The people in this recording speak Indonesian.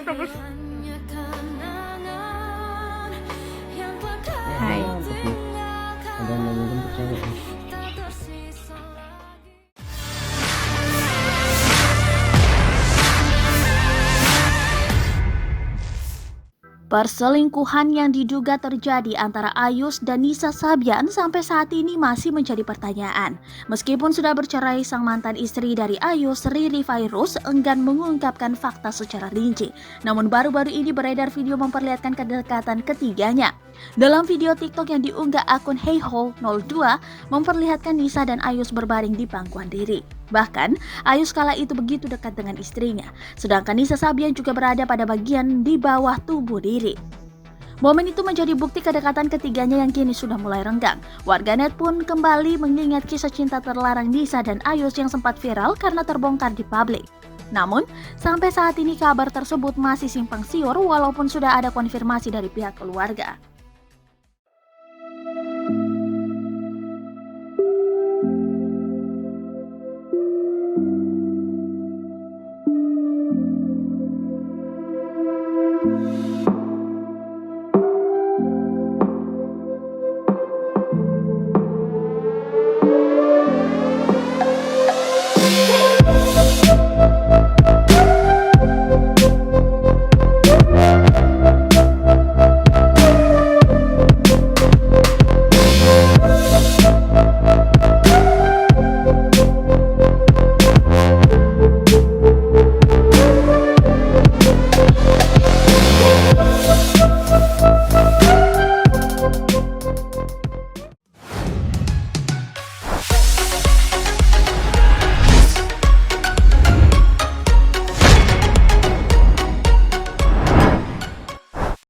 terus. Hai. Kayaknya untuk ada yang mau jemput cewek nih. Perselingkuhan yang diduga terjadi antara Ayus dan Nisa Sabian sampai saat ini masih menjadi pertanyaan. Meskipun sudah bercerai, sang mantan istri dari Ayus, Riri Fairuz, enggan mengungkapkan fakta secara rinci. Namun baru-baru ini beredar video memperlihatkan kedekatan ketiganya. Dalam video TikTok yang diunggah akun Heyho02 memperlihatkan Nisa dan Ayus berbaring di pangkuan Riri. Bahkan, Ayus kala itu begitu dekat dengan istrinya, sedangkan Nisa Sabian juga berada pada bagian di bawah tubuh Riri. Momen itu menjadi bukti kedekatan ketiganya yang kini sudah mulai renggang. Warganet pun kembali mengingat kisah cinta terlarang Nisa dan Ayus yang sempat viral karena terbongkar di publik. Namun, sampai saat ini kabar tersebut masih simpang siur walaupun sudah ada konfirmasi dari pihak keluarga.